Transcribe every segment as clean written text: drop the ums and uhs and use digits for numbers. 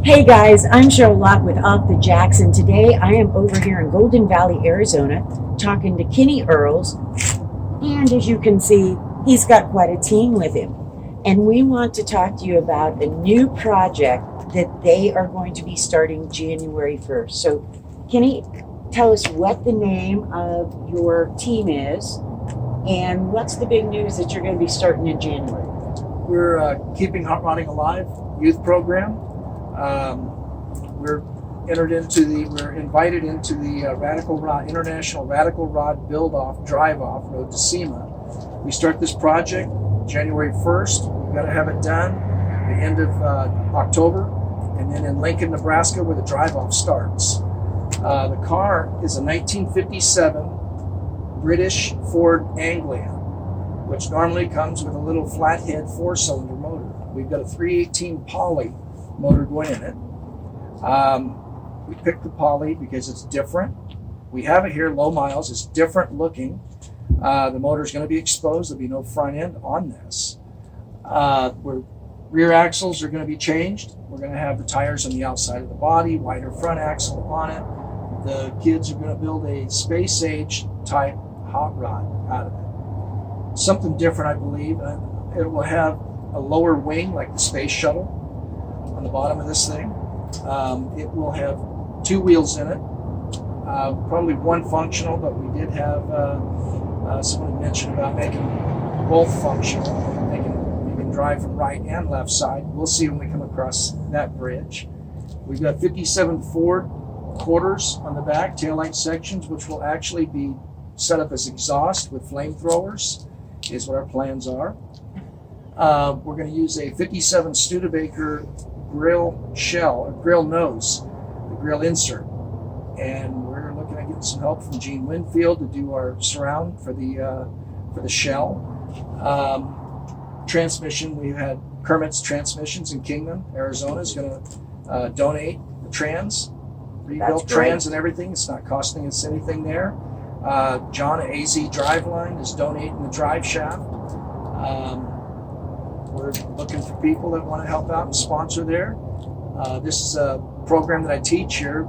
Hey guys, I'm Sheryl with Off the Jacks, and today I am over here in Golden Valley, Arizona, talking to Kenny Earls. And as you can see, he's got quite a team with him. And we want to talk to you about a new project that they are going to be starting January 1st. So, Kenny, tell us what the name of your team is and what's the big news that you're going to be starting in January. We're keeping Hot Rodding Alive youth program. We're invited into the International Ratical Rod Build-Off Drive-Off Road to SEMA. We start this project January 1st. We've got to have it done the end of October, and then in Lincoln, Nebraska, where the drive-off starts. The car is a 1957 British Ford Anglia, which normally comes with a little flathead 4-cylinder motor. We've got a 318 poly motor going in it. We picked the poly because it's different. We have it here, low miles. It's different looking. The motor's going to be exposed. There'll be no front end on this. Rear axles are going to be changed. We're going to have the tires on the outside of the body, wider front axle on it. The kids are going to build a space age type hot rod out of it. Something different, I believe. It will have a lower wing like the space shuttle on the bottom of this thing. It will have 2 wheels in it, probably one functional, but we did have someone mentioned about making both functional. You can drive from right and left side. We'll see when we come across that bridge. We've got 57 Ford quarters on the back, taillight sections, which will actually be set up as exhaust with flamethrowers, is what our plans are. We're going to use a 57 Studebaker grill shell, or grill nose, the grill insert. And we're looking at getting some help from Gene Winfield to do our surround for the shell. Transmission, we've had Kermit's Transmissions in Kingman, Arizona, is going to donate the rebuilt trans and everything. It's not costing us anything there. John at AZ Driveline is donating the drive shaft. We're looking for people that want to help out and sponsor there. This is a program that I teach here.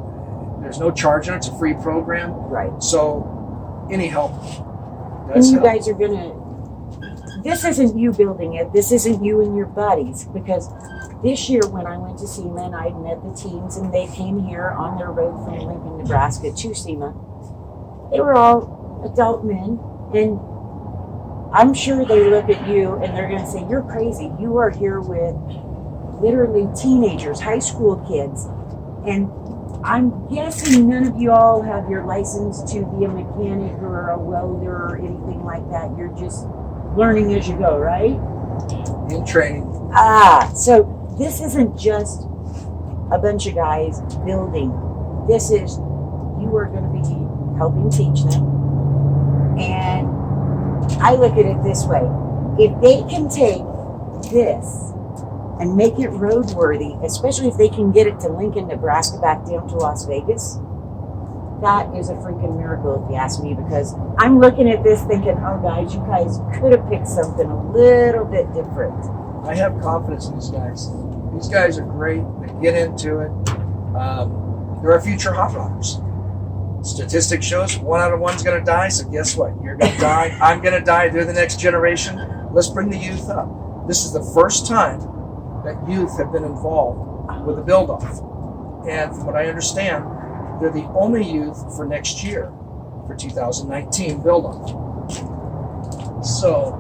There's no charge on it. It's a free program. Right. So any help does help. Guys are going to, this isn't you building it. This isn't you and your buddies, because this year when I went to SEMA and I met the teams and they came here on their road from Lincoln, Nebraska to SEMA, they were all adult men, and I'm sure they look at you and they're going to say, you're crazy. You are here with literally teenagers, high school kids. And I'm guessing none of you all have your license to be a mechanic or a welder or anything like that. You're just learning as you go, right? In training. So this isn't just a bunch of guys building. This is, you are going to be helping teach them. And I look at it this way. If they can take this and make it roadworthy, especially if they can get it to Lincoln, Nebraska, back down to Las Vegas, that is a freaking miracle if you ask me, because I'm looking at this thinking, oh guys, you guys could have picked something a little bit different. I have confidence in these guys. These guys are great. They get into it. They're our future hot rodders. Statistics shows 1 out of 1's going to die, so guess what? You're going to die. I'm going to die. They're the next generation. Let's bring the youth up. This is the first time that youth have been involved with a build-off. And from what I understand, they're the only youth for next year, for 2019 build-off. So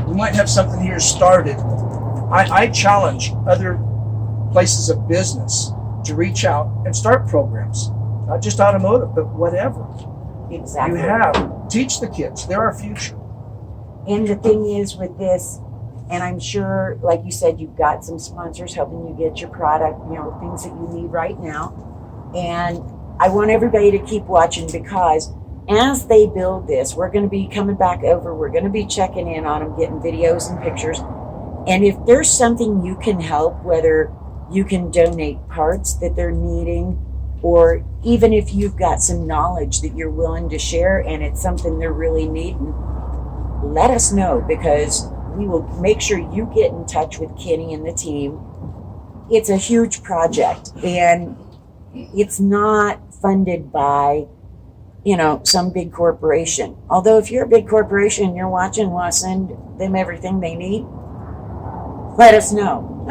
we might have something here started. I challenge other places of business to reach out and start programs. Not just automotive, but whatever. Exactly. Teach the kids. They're our future. And the thing is with this, and I'm sure, like you said, you've got some sponsors helping you get your product, things that you need right now. And I want everybody to keep watching, because as they build this, we're going to be coming back over. We're going to be checking in on them, getting videos and pictures. And if there's something you can help, whether you can donate parts that they're needing, or even if you've got some knowledge that you're willing to share and it's something they're really needing, let us know, because we will make sure you get in touch with Kenny and the team it's a huge project, and it's not funded by, some big corporation. Although if you're a big corporation and you're watching, want to send them everything they need, let us know.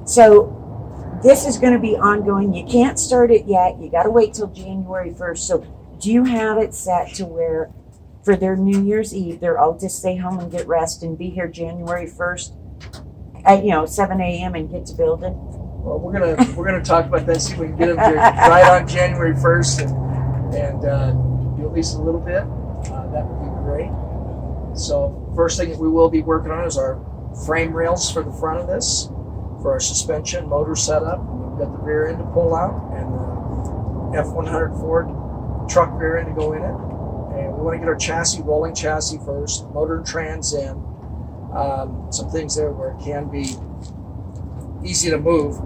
So this is going to be ongoing. You can't start it yet. You got to wait till January 1st. So do you have it set to where for their New Year's Eve, they're all to stay home and get rest and be here January 1st at, 7 a.m. and get to building? Well, we're gonna talk about that. See if we can get them to right on January 1st and do at least a little bit. That would be great. So first thing that we will be working on is our frame rails for the front of this, for our suspension motor setup. We've got the rear end to pull out and the F100 Ford truck rear end to go in it. And we want to get our chassis, rolling chassis first, motor and trans in. Some things there where it can be easy to move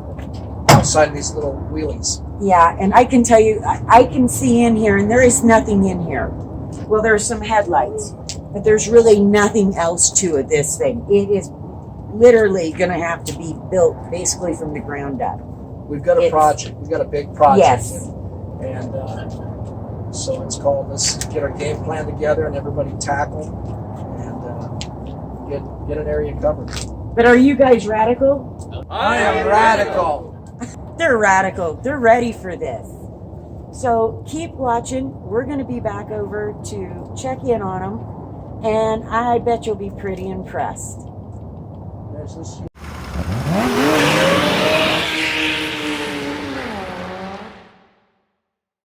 outside of these little wheelies. Yeah, and I can tell you, I can see in here, and there is nothing in here. Well, there are some headlights, but there's really nothing else to it, this thing. It is literally going to have to be built basically from the ground up. We've got a project. We've got a big project. Yes. And so it's called, let's get our game plan together and everybody tackle and get an area covered. But are you guys radical? I am radical. They're radical. They're ready for this. So keep watching. We're going to be back over to check in on them. And I bet you'll be pretty impressed. There's this